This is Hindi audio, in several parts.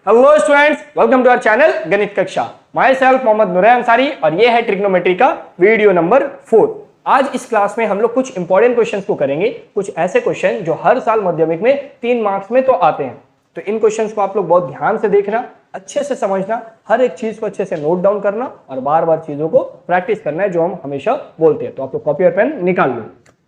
Hello students, welcome to our channel गणित कक्षा। माई सेल्फ मोहम्मद नूर अंसारी और ये है ट्रिग्नोमेट्री का वीडियो नंबर 4। आज इस क्लास में हम लोग कुछ इंपॉर्टेंट क्वेश्चंस को करेंगे, कुछ ऐसे क्वेश्चन जो हर साल माध्यमिक में 3 मार्क्स में तो आते हैं। तो इन क्वेश्चंस को आप लोग बहुत ध्यान से देखना, अच्छे से समझना, हर एक चीज को अच्छे से नोट डाउन करना और बार बार चीजों को प्रैक्टिस करना है, जो हम हमेशा बोलते हैं। तो आप लोग कॉपी और पेन निकाल लो।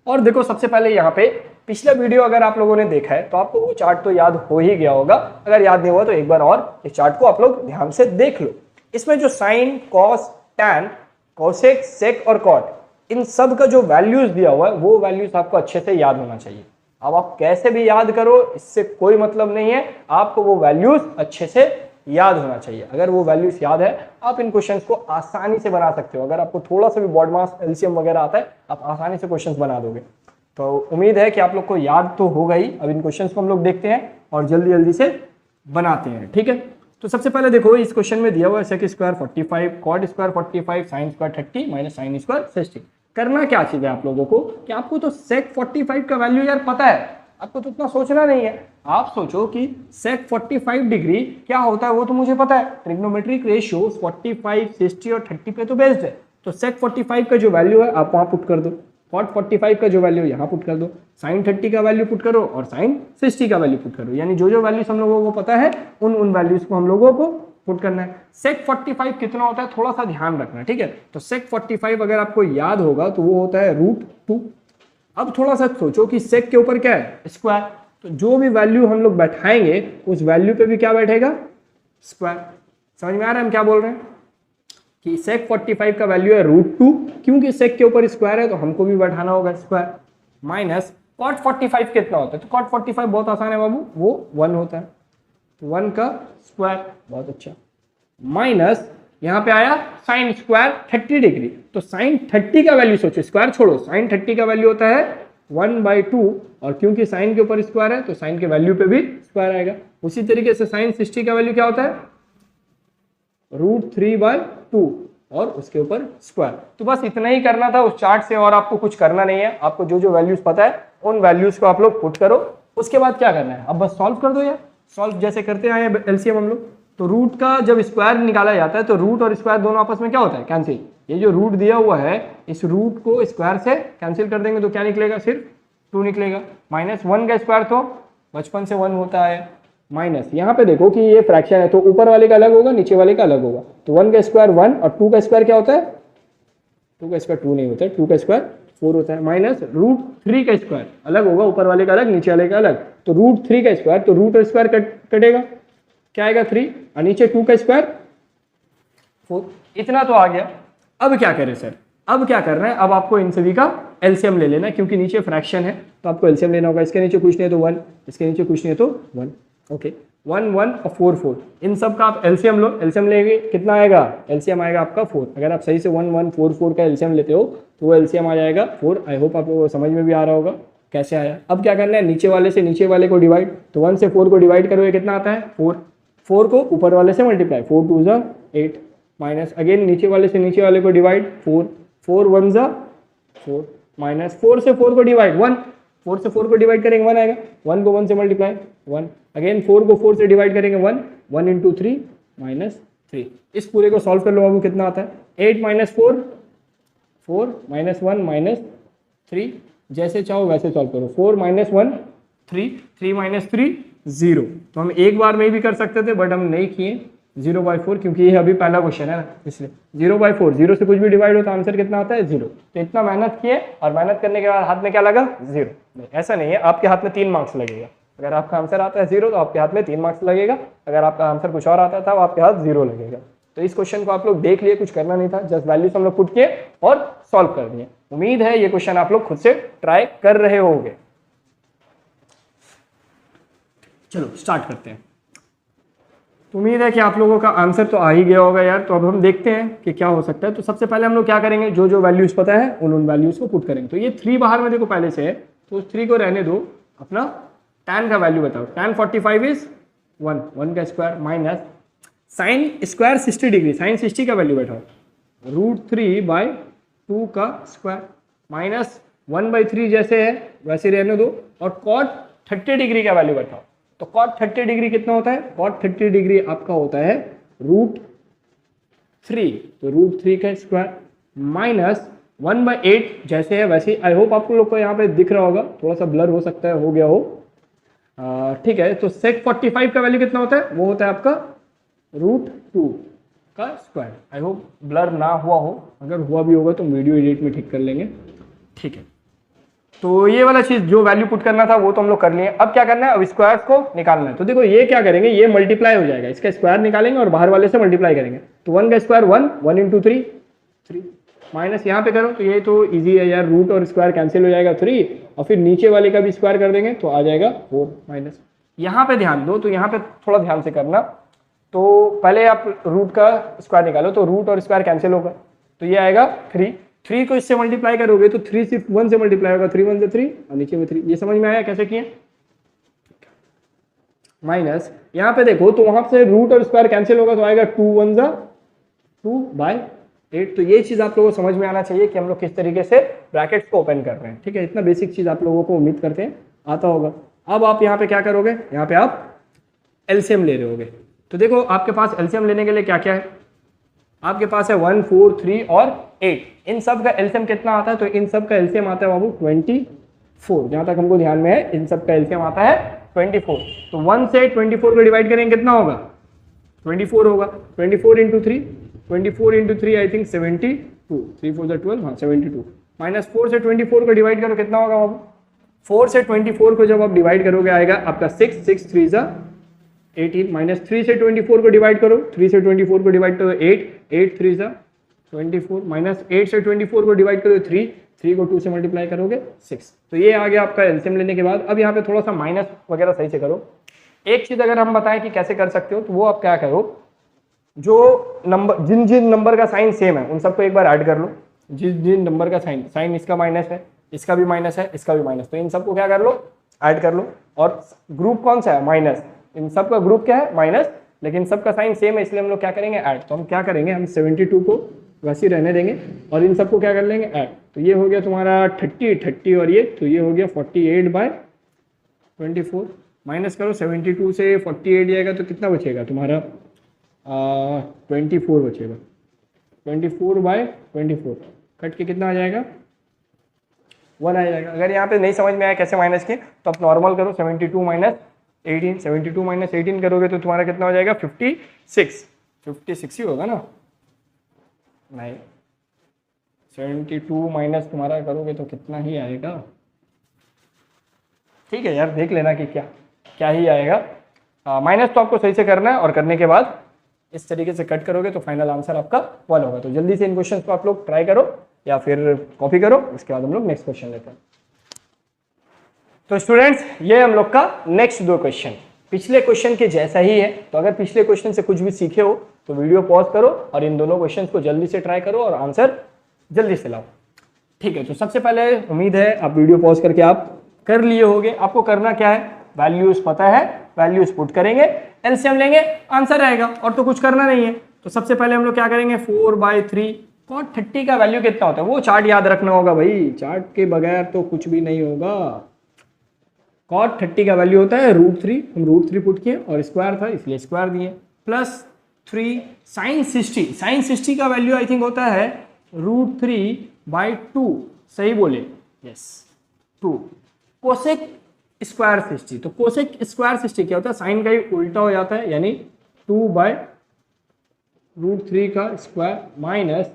और देखो, सबसे पहले यहाँ पे पिछला वीडियो अगर आप लोगों ने देखा है तो आपको वो चार्ट तो याद हो ही गया होगा। अगर याद नहीं हुआ तो एक बार और इस चार्ट को आप लोग ध्यान से देख लो। इसमें जो साइन, कॉस, टैन, कोसेक, सेक और कॉट, इन सब का जो वैल्यूज दिया हुआ है वो वैल्यूज आपको अच्छे से याद होना चाहिए। अब आप कैसे भी याद करो, इससे कोई मतलब नहीं है, आपको वो वैल्यूज अच्छे से याद होना चाहिए। अगर वो वैल्यूज याद है, आप इन क्वेश्चंस को आसानी से बना सकते हो। अगर आपको थोड़ा सा भी बॉड मास, एलसीएम वगैरह आता है, आप आसानी से क्वेश्चंस बना दोगे। तो उम्मीद है कि आप लोग को याद तो होगा ही। अब इन क्वेश्चंस को हम लोग देखते हैं और जल्दी जल्दी से बनाते हैं, ठीक है। तो सबसे पहले देखो, इस क्वेश्चन में दिया हुआ है sec square 45, cot square 45, sine square 30 minus sine square 60। करना क्या चीज है आप लोगों को कि आपको तो सेक 45 का वैल्यू यार पता है, आपको तो उतना सोचना नहीं है। आप सोचो कि सेक 45 डिग्री क्या होता है, वो तो मुझे पता है। ट्रिग्नोमेट्रिक रेशियो 45, 60 और 30 पे तो बेस्ड है। तो सेक 45 का जो वैल्यू है आप वहां पुट कर दो, कॉट 45 का जो वैल्यू यहाँ पुट कर दो, साइन 30 का वैल्यू पुट करो और साइन 60 का वैल्यू पुट करो। यानी जो जो वैल्यूज हम लोगों को पता है उन वैल्यूज को हम लोगों को पुट करना है। सेक 45 कितना होता है थोड़ा सा ध्यान रखना, ठीक है। तो सेक 45 अगर आपको याद होगा तो वो होता है √2। अब थोड़ा सा सोचो कि सेक के ऊपर क्या है, स्क्वायर। तो जो भी वैल्यू हम लोग बैठाएंगे उस वैल्यू पे भी क्या बैठेगा, स्क्वायर। समझ में आ रहा है हम क्या बोल रहे हैं कि सेक 45 का वैल्यू है √2, क्योंकि सेक के ऊपर स्क्वायर है तो हमको भी बैठाना होगा स्क्वायर। माइनस कॉट 45 कितना होता है, तो कॉट 45 बहुत आसान है बाबू, वो 1 होता है, तो 1 का स्क्वायर, बहुत अच्छा। माइनस यहाँ पे आया साइन स्क्वायर 30 डिग्री, तो साइन 30 का वैल्यू सोचो, स्क्वायर छोड़ो, साइन 30 का वैल्यू होता है 1/2, और क्योंकि साइन के ऊपर स्क्वायर है तो साइन के वैल्यू पे भी स्क्वायर आएगा। उसी तरीके से साइन 60 का वैल्यू क्या होता है, √3/2 और उसके ऊपर स्क्वायर। तो बस इतना ही करना था उस चार्ट से, और आपको कुछ करना नहीं है। आपको जो जो वैल्यूज पता है उन वैल्यूज को आप लोग पुट करो। उसके बाद क्या करना है, अब बस सॉल्व कर दो यार। सॉल्व जैसे करते आए एलसीएम हम लोग, तो रूट का जब स्क्वायर निकाला जाता है तो रूट और स्क्वायर दोनों आपस में क्या होता है, कैंसिल। ये जो रूट दिया हुआ है इस रूट को स्क्वायर से कैंसिल कर देंगे तो क्या निकलेगा, सिर्फ 2 निकलेगा। माइनस 1 का स्क्वायर तो बचपन से 1 होता है। माइनस यहाँ पे देखो कि ये फ्रैक्शन है तो ऊपर वाले का अलग होगा, नीचे वाले का अलग होगा। तो 1 का स्क्वायर 1 और 2 का स्क्वायर क्या होता है, 2 का स्क्वायर 2 नहीं होता है, 2 का स्क्वायर 4 होता है। माइनस √3 का स्क्वायर अलग होगा, ऊपर वाले का अलग, नीचे वाले का अलग। तो √3 का स्क्वायर, तो रूट और स्क्वायर कटेगा, क्या आएगा 3, और नीचे 2 का स्क्वायर 4। इतना तो आ गया। अब क्या करें सर, अब क्या करना है, अब आपको इन सभी का एलसीएम ले लेना है, क्योंकि नीचे फ्रैक्शन है तो आपको एलसीएम लेना होगा। इसके नीचे कुछ नहीं है तो 1, इसके नीचे कुछ नहीं है तो 1। ओके, 1 1 और 4 4, इन सब का आप एलसीएम लो। एलसीएम लेंगे कितना आएगा, एलसीएम आएगा आपका 4। अगर आप सही से 1 1 4 4 का एलसीएम लेते हो तो वो एलसीएम आ जाएगा 4। आई होप आपको समझ में भी आ रहा होगा कैसे आया। अब क्या करना है, नीचे वाले से नीचे वाले को डिवाइड, तो 1 से 4 को डिवाइड करोगे कितना आता है, 4। 4 को ऊपर वाले से मल्टीप्लाई, 4 2 ज़ा 8। माइनस अगेन नीचे वाले से नीचे वाले को डिवाइड, 4 4 1 ज़ा 4। माइनस 4 से 4 को डिवाइड, 1, 4 से 4 को डिवाइड करेंगे 1 आएगा, 1 को 1 से मल्टीप्लाई 1। अगेन 4 को 4 से डिवाइड करेंगे 1, 1 इंटू 3 माइनस 3। इस पूरे को सॉल्व कर लो बाबू, कितना आता है 8 माइनस 4 4 माइनस 1 माइनस 3। जैसे चाहो वैसे सॉल्व करो। 4 माइनस 1 3, 3 माइनस 3 0। तो हम एक बार में भी कर सकते थे बट हम नहीं किए, 0/4, क्योंकि ये अभी पहला क्वेश्चन है ना, इसलिए 0/4। 0 से कुछ भी डिवाइड हो तो आंसर कितना आता है, 0। तो इतना मेहनत किए और मेहनत करने के बाद हाथ में क्या लगा, 0। नहीं, ऐसा नहीं है, आपके हाथ में 3 मार्क्स लगेगा। अगर आपका आंसर आता है 0 तो आपके हाथ में 3 मार्क्स लगेगा। अगर आपका आंसर कुछ और आता था वो आपके हाथ 0 लगेगा। तो इस क्वेश्चन को आप लोग देख लिए, कुछ करना नहीं था, जस्ट वैल्यूज हम लोग पुट किए और सॉल्व कर दिए। उम्मीद है ये क्वेश्चन आप लोग खुद से ट्राई कर रहे होंगे। चलो स्टार्ट करते हैं। तो उम्मीद है कि आप लोगों का आंसर तो आ ही गया होगा यार। तो अब हम देखते हैं कि क्या हो सकता है। तो सबसे पहले हम लोग क्या करेंगे, जो जो वैल्यूज पता है उन वैल्यूज को पुट करेंगे। तो ये 3 बाहर में देखो पहले से है, तो उस 3 को रहने दो। अपना tan का वैल्यू बताओ, tan 45 इज 1, 1 का square, minus sine square 60 degree, sine 60 का वैल्यू बैठाओ, √3/2 का स्क्वायर, माइनस 1/3 जैसे है वैसे रहने दो, और कॉट 30 डिग्री का वैल्यू बैठाओ। तो cot 30 डिग्री कितना होता है? cot 30 डिग्री आपका होता है √3, तो √3 का स्क्वायर माइनस 1/8 जैसे है वैसे। आई होप आपको लोग को यहाँ पे दिख रहा होगा, थोड़ा सा ब्लर हो सकता है, हो गया हो, ठीक है। तो sec 45 का वैल्यू कितना होता है? वो होता है आपका √2 का स्क्वायर। आई होप ब्लर ना हुआ हो, अगर हुआ भी होगा तो वीडियो एडिट में ठीक कर लेंगे, ठीक है। तो ये वाला चीज जो वैल्यू पुट करना था वो तो हम लोग कर लिए। अब क्या करना है? अब स्क्वायर्स को निकालना है। तो देखो ये क्या करेंगे, ये मल्टीप्लाई हो जाएगा, इसका स्क्वायर निकालेंगे और बाहर वाले से मल्टीप्लाई करेंगे। तो 1 का स्क्वायर 1, 1 इंटू 3 3, माइनस यहाँ पे करो तो ये तो इजी है यार, रूट और स्क्वायर कैंसिल हो जाएगा 3, और फिर नीचे वाले का भी स्क्वायर कर देंगे तो आ जाएगा 4 माइनस। यहाँ पे ध्यान दो, तो यहाँ पे थोड़ा ध्यान से करना। तो पहले आप रूट का स्क्वायर निकालो, तो रूट और स्क्वायर कैंसिल होगा, तो ये आएगा 3। 3 को इससे मल्टीप्लाई करोगे तो 3 सिर्फ 1 से मल्टीप्लाई होगा, 3 1 से 3 और नीचे में 3। ये समझ में आया कैसे किए? माइनस यहाँ पे देखो तो वहां से रूट और स्क्वायर कैंसिल होगा तो आएगा 2 1 जा 2/8। तो ये चीज आप लोगों को समझ में आना चाहिए कि हम लोग किस तरीके से ब्रैकेट्स को ओपन कर रहे हैं, ठीक है। इतना बेसिक चीज आप लोगों को उम्मीद करते हैं आता होगा। अब आप यहाँ पे क्या करोगे, यहाँ पे आप एलसीएम ले रहे होगे। तो देखो आपके पास एलसीएम लेने के लिए क्या क्या है, आपके पास है 1 4 3 और 8। इन सब का एलसीएम कितना आता है? तो इन सब का एलसीएम आता है बाबू 24, जहां तक हमको ध्यान में है इन सब का एलसीएम आता है 24। तो 1 से 24 को डिवाइड करेंगे कितना होगा? 24 होगा। 24 इंटू 3, 24 इंटू 3 आई थिंक 72, 3 4 12, हाँ 72। माइनस 4 से 24 को डिवाइड करो कितना होगा बाबू? 4 से 24 को जब आप डिवाइड करोगे आएगा आपका 6, 6 3 जा 18, माइनस 3 से 24 को डिवाइड करो, 3 से 24 को डिवाइड करो 8, 8 3 जा 24, माइनस 8 से 24 को डिवाइड करो 3, 3 को 2 से मल्टीप्लाई करोगे 6। तो ये आ गया आपका एलसीएम लेने के बाद। अब यहाँ पे थोड़ा सा माइनस वगैरह सही से करो। एक चीज अगर हम बताएं कि कैसे कर सकते हो, तो वो आप क्या करो, जो नंबर जिन जिन नंबर का साइन सेम है उन सबको एक बार ऐड कर लो। जिन जिन नंबर का साइन इसका माइनस है, इसका भी माइनस है, इसका भी माइनस, तो इन सबको क्या कर लो, ऐड कर लो। और ग्रुप कौन सा है? माइनस। इन सब का ग्रुप क्या है? माइनस, लेकिन सबका साइन सेम है इसलिए हम लोग क्या करेंगे, ऐड। तो हम क्या करेंगे, हम 72 को वैसे ही रहने देंगे और इन सबको क्या कर लेंगे, ऐड। तो ये हो गया तुम्हारा 30 और ये, तो ये हो गया 48/24। माइनस करो 72 से 48 जाएगा तो कितना बचेगा तुम्हारा? 24 बचेगा। 24/24 कट के कितना आ जाएगा? 1 आ जाएगा। अगर यहाँ पे नहीं समझ में आया कैसे माइनस की, तो आप नॉर्मल करो 72 माइनस 18, 72 माइनस 18 करोगे तो तुम्हारा कितना हो जाएगा? 56। 56 ही होगा ना? नहीं, 72 माइनस तुम्हारा करोगे तो कितना ही आएगा? ठीक है यार, देख लेना कि क्या ही आएगा। माइनस तो आपको सही से करना है, और करने के बाद इस तरीके से कट करोगे तो फाइनल आंसर आपका 1 होगा। तो जल्दी से इन क्वेश्चन को आप लोग ट्राई करो या फिर कॉपी करो, उसके बाद हम लोग नेक्स्ट क्वेश्चन लेते हैं। तो स्टूडेंट्स, ये हम लोग का नेक्स्ट 2 क्वेश्चन पिछले क्वेश्चन के जैसा ही है। तो अगर पिछले क्वेश्चन से कुछ भी सीखे हो तो वीडियो पॉज करो और इन दोनों क्वेश्चन को जल्दी से ट्राई करो और आंसर जल्दी से लाओ, ठीक है। तो सबसे पहले उम्मीद है आप वीडियो पॉज करके आप कर लिए होंगे। आपको करना क्या है, वैल्यूज पता है, वैल्यूज पुट करेंगे, एलसीएम लेंगे, आंसर आएगा, और तो कुछ करना नहीं है। तो सबसे पहले हम लोग क्या करेंगे, 4/3 cot 30 का वैल्यू कितना होता है वो चार्ट याद रखना होगा भाई, चार्ट के बगैर तो कुछ भी नहीं होगा। cot 30 का वैल्यू होता है √3, हम √3 पुट किए और स्क्वायर था इसलिए स्क्वायर दिए, प्लस 3 sin 60, sin 60 का वैल्यू आई थिंक होता है √3/2, सही बोले, यस 2। कोसेक स्क्वायर 60, तो कोसेक स्क्वायर 60 क्या होता है, साइन का ही उल्टा हो जाता है, यानी 2/√3 का स्क्वायर माइनस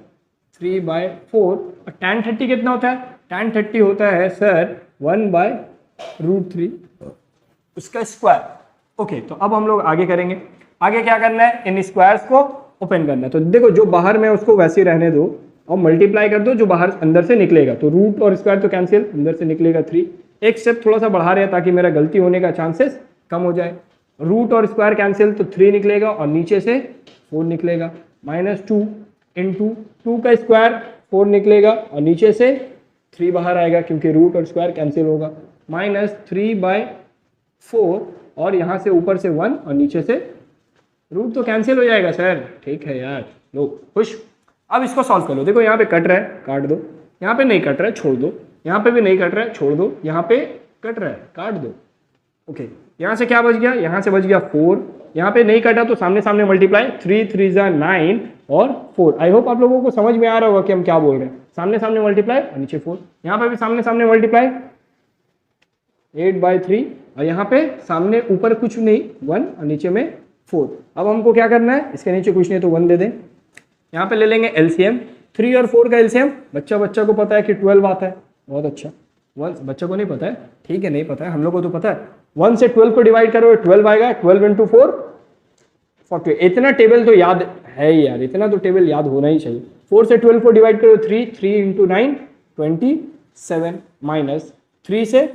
3/4। और tan 30 कितना होता है, tan 30 होता है सर 1/√3 उसका स्क्वायर। ओके, तो अब हम लोग आगे करेंगे। आगे क्या करना है, इन स्क्वायर्स को ओपन करना है। तो देखो जो बाहर में उसको वैसे ही रहने दो और मल्टीप्लाई कर दो जो बाहर अंदर से निकलेगा। तो रूट और स्क्वायर तो कैंसिल, अंदर से निकलेगा 3। एक स्टेप थोड़ा सा बढ़ा रहे हैं ताकि मेरा गलती होने का चांसेस कम हो जाए। रूट और स्क्वायर कैंसिल तो 3 निकलेगा और नीचे से 4 निकलेगा, माइनस 2 इंटू 2 का स्क्वायर 4 निकलेगा और नीचे से 3 बाहर आएगा क्योंकि रूट और स्क्वायर कैंसिल होगा, माइनस 3/4 और यहाँ से ऊपर से 1 और नीचे से रूट तो कैंसिल हो जाएगा सर, ठीक है यार, लो खुश। अब इसको सॉल्व कर लो। देखो यहाँ पे कट रहा है, काट दो, यहाँ पे नहीं कट रहा है, छोड़ दो, यहाँ पे भी नहीं कट रहा है, छोड़ दो, यहाँ पे कट रहा है, काट दो। ओके, यहाँ से क्या बच गया, यहाँ से बच गया 4, यहाँ पे नहीं कटा तो सामने सामने मल्टीप्लाई, 3 3 जा 9 और 4। आई होप आप लोगों को समझ में आ रहा होगा कि हम क्या बोल रहे हैं। सामने सामने मल्टीप्लाई और नीचे 4, यहाँ पे भी सामने सामने मल्टीप्लाई 8/3 और यहाँ पे सामने ऊपर कुछ नहीं 1 और नीचे में 4। अब हमको क्या करना है, इसके नीचे कुछ नहीं तो 1 दे दें। यहाँ पे ले लेंगे एलसीएम, 3 और 4 का एलसीएम बच्चा को पता है कि 12 आता है, बहुत अच्छा। 1 बच्चा को नहीं पता है, ठीक है नहीं पता है, हम लोग को तो पता है। 1 से 12 को डिवाइड करो 12 आएगा, 12 × 4 40। इतना टेबल तो याद है यार, इतना तो टेबल याद होना ही चाहिए। 4 से 12 को डिवाइड करो 3, 3 × 9 27 माइनस 3 से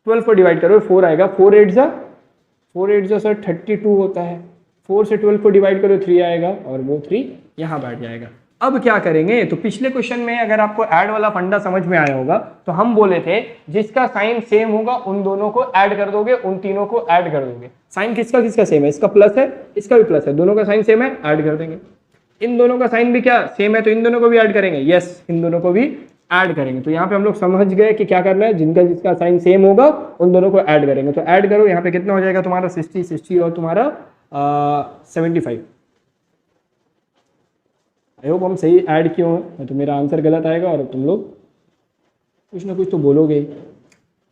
12 को डिवाइड करो 4 आएगा, 4 8 जा सर 32 होता है। 4 से 12 को डिवाइड करो 3 आएगा और वो 3 यहाँ बैठ जाएगा। अब क्या करेंगे, तो पिछले क्वेश्चन में अगर आपको ऐड वाला फंडा समझ में आया होगा तो हम बोले थे जिसका साइन सेम होगा उन दोनों को ऐड कर दोगे, उन तीनों को ऐड कर दोगे। साइन किसका किसका सेम है, इसका प्लस है इसका भी प्लस है, दोनों का साइन सेम है, ऐड कर देंगे। इन दोनों का साइन भी क्या सेम है तो इन दोनों को भी ऐड करेंगे, यस इन दोनों को भी ऐड करेंगे। तो यहाँ पे हम लोग समझ गए कि क्या करना है, जिनका जिसका साइन सेम होगा उन दोनों को ऐड करेंगे। तो ऐड करो, यहाँ पे कितना हो जाएगा तुम्हारा 60 और तुम्हारा 75। आई होप हम सही ऐड किए हो, तो मेरा आंसर गलत आएगा और तुम लोग कुछ ना कुछ तो बोलोगे।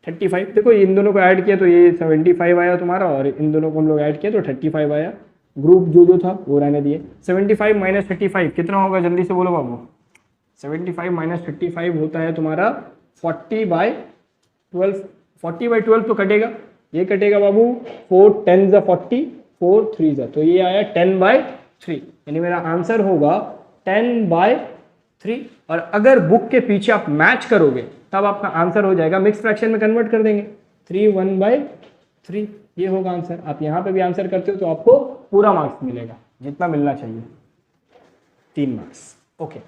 35 देखो इन दोनों को ऐड किया तो ये 75 आया तुम्हारा, और इन दोनों को हम लोग ऐड किया तो 35 आया। ग्रुप जो था वो रहने दिए। 75 - 35 कितना होगा, जल्दी से बोलो बाबू। 75 - 35 होता है तुम्हारा 40/12। 40/12 तो कटेगा, ये कटेगा बाबू। 4 10 जा 40, 4 3 जा, तो ये आया 10/3, यानी मेरा आंसर होगा 10/3। और अगर बुक के पीछे आप मैच करोगे तब आपका आंसर हो जाएगा, मिक्स फ्रैक्शन में कन्वर्ट कर देंगे 3 1/3, ये होगा आंसर। आप यहाँ पे भी आंसर करते हो तो आपको पूरा मार्क्स मिलेगा, जितना मिलना चाहिए, 3 मार्क्स। ओके,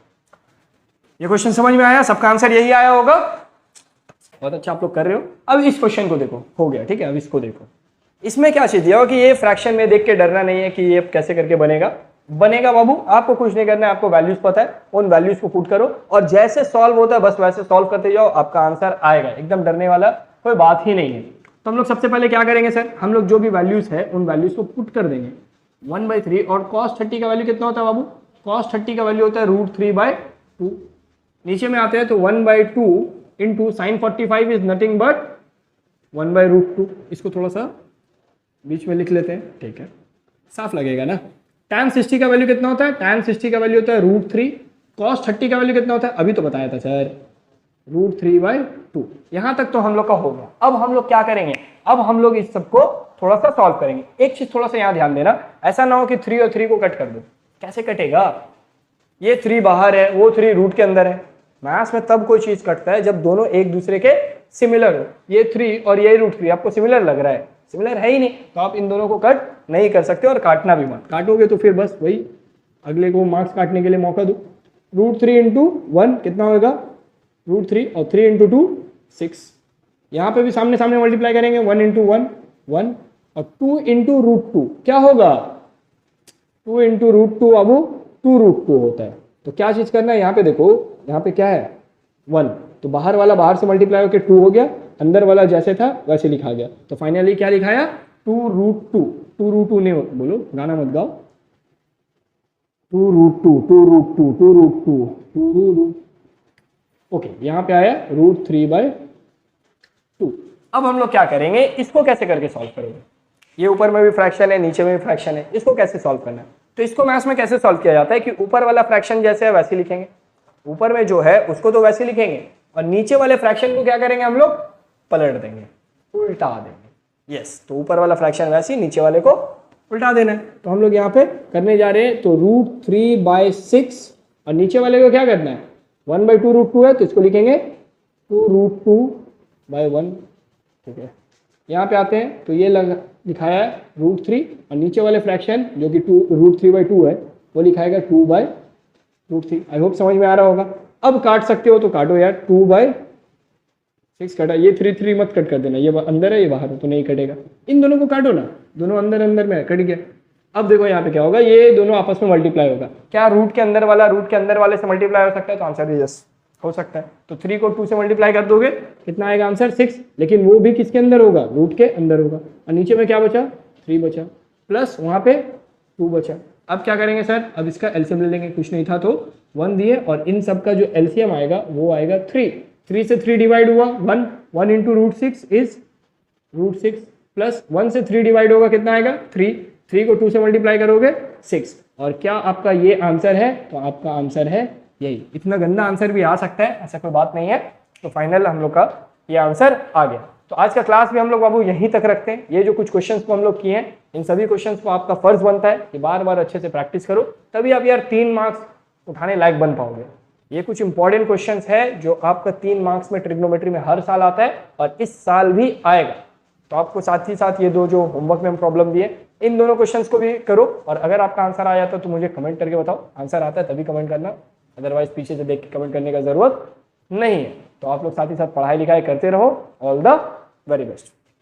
ये क्वेश्चन समझ में आया, सबका आंसर यही आया होगा। बहुत अच्छा आप लोग कर रहे हो। अब इस क्वेश्चन को देखो, हो गया ठीक है। अब इसको देखो, इसमें क्या चीज दिया हो कि ये फ्रैक्शन में देख के डरना नहीं है कि ये कैसे करके बनेगा बाबू। आपको कुछ नहीं करना है, आपको वैल्यूज पता है, उन वैल्यूज को पुट करो और जैसे सॉल्व होता है बस वैसे सॉल्व करते जाओ, आपका आंसर आएगा। एकदम डरने वाला कोई बात ही नहीं है। तो हम लोग सबसे पहले क्या करेंगे सर, हम लोग जो भी वैल्यूज है उन वैल्यूज को पुट कर देंगे। 1/3 और cos 30 का वैल्यू कितना होता है बाबू, cos 30 का वैल्यू होता है √3/2। नीचे में आते हैं तो 1/2 into sine 45 is nothing but 1/√2। इसको थोड़ा सा बीच में लिख लेते हैं, ठीक है, साफ लगेगा ना। tan 60 का वैल्यू कितना होता है, tan 60 का वैल्यू होता है √3। cos 30 का वैल्यू कितना होता है, अभी तो बताया था सर, √3/2। यहां तक तो हम लोग का हो गया। अब हम लोग क्या करेंगे, अब हम लोग इस सबको थोड़ा सा सॉल्व करेंगे। एक चीज थोड़ा सा यहाँ ध्यान देना, ऐसा ना हो कि 3 और 3 को कट कर दो। कैसे कटेगा, ये 3 बाहर है, वो 3 रूट के अंदर है। मैथ्स में तब कोई चीज कटता है जब दोनों एक दूसरे के सिमिलर हो। ये 3 और ये √3 आपको सिमिलर लग रहा है, सिमिलर है ही नहीं, तो आप इन दोनों को कट नहीं कर सकते और काटना भी मत। काटोगे तो फिर बस वही अगले को मार्क्स काटने के लिए मौका दो। √3 × 1 कितना होगा, √3 और 3 × 2 6। यहाँ पे भी सामने सामने मल्टीप्लाई करेंगे, 1 × 1 1 और 2 × √2 क्या होगा, 2 × √2 अब 2√2 होता है। तो क्या चीज करना है, यहाँ पे देखो, यहाँ पे क्या है 1, तो बाहर वाला बाहर से मल्टीप्लाई होकर 2 हो गया, अंदर वाला जैसे था वैसे लिखा गया। तो फाइनली क्या लिखाया 2√2। 2√2 नहीं बोलो, गाना मत गाओ, 2√2। ओके, यहाँ पे आया √3/2। अब हम लोग क्या करेंगे, इसको कैसे करके सॉल्व करेंगे। ये ऊपर में भी फ्रैक्शन है, नीचे में भी फ्रैक्शन है, इसको कैसे सॉल्व करना है। तो इसको मैथ्स में कैसे सॉल्व किया जाता है कि ऊपर वाला फ्रैक्शन जैसे है वैसे लिखेंगे, ऊपर में जो है उसको तो वैसे लिखेंगे, और नीचे वाले फ्रैक्शन को क्या करेंगे हम लोग, पलट देंगे, उल्टा देंगे। यस, तो ऊपर वाला फ्रैक्शन वैसे ही, नीचे वाले को उल्टा देना है। तो हम लोग यहाँ पे करने जा रहे हैं, तो √3/6 और नीचे वाले को क्या करना है, 1/2√2 है तो इसको लिखेंगे 2√2/1। ठीक है, यहाँ पे आते हैं तो ये लिखाया है √3 और नीचे वाले फ्रैक्शन जो कि √3/2 है वो लिखाएगा 2/√3। आई होप समझ में आ रहा होगा। अब काट सकते हो तो काटो यार, 2/6 कटा, ये 3 मत कट कर देना, ये अंदर है ये बाहर है तो नहीं कटेगा। इन दोनों को काटो ना, दोनों अंदर अंदर में कट गया। अब देखो यहाँ पे क्या होगा, ये दोनों आपस में मल्टीप्लाई होगा। क्या रूट के अंदर वाला रूट के अंदर वाले से मल्टीप्लाई हो सकता है, तो आंसर इज यस। हो सकता है। तो 3 को 2 से मल्टीप्लाई कर दोगे कितना आएगा आंसर 6, लेकिन वो भी किसके अंदर होगा, रूट के अंदर होगा। और नीचे में क्या बचा 3 बचा, प्लस वहाँ पे 2 बचा। अब क्या करेंगे सर, अब इसका एलसीएम ले लेंगे, कुछ नहीं था तो 1 दिए, और इन सब का जो एलसीएम आएगा वो आएगा 3। 3 से 3 डिवाइड हुआ 1, 1 into root 6 is root 6, plus 1 से 3 डिवाइड होगा कितना आएगा 3, 3 को 2 से मल्टीप्लाई करोगे 6। और क्या आपका ये आंसर है, तो आपका आंसर है यही। इतना गंदा आंसर भी आ सकता है, ऐसा कोई बात नहीं है। तो फाइनल हम लोग का ये आंसर आ गया। तो आज का क्लास भी हम लोग बाबू यहीं तक रखते हैं। ये जो कुछ क्वेश्चंस को हम लोग किए हैं, इन सभी क्वेश्चंस को आपका फर्ज बनता है कि बार बार अच्छे से प्रैक्टिस करो, तभी आप यार 3 मार्क्स उठाने लायक बन पाओगे। ये कुछ इंपॉर्टेंट क्वेश्चंस है जो आपका 3 मार्क्स में ट्रिग्नोमेट्री में हर साल आता है और इस साल भी आएगा। तो आपको साथ ही साथ ये दो जो होमवर्क में हम प्रॉब्लम दिए, इन दोनों क्वेश्चंस को भी करो, और अगर आपका आंसर आ जाता है तो मुझे कमेंट करके बताओ। आंसर आता है तभी कमेंट करना, अदरवाइज पीछे से देख के कमेंट करने का जरूरत नहीं है। तो आप लोग साथ ही साथ पढ़ाई लिखाई करते रहो। All the very best.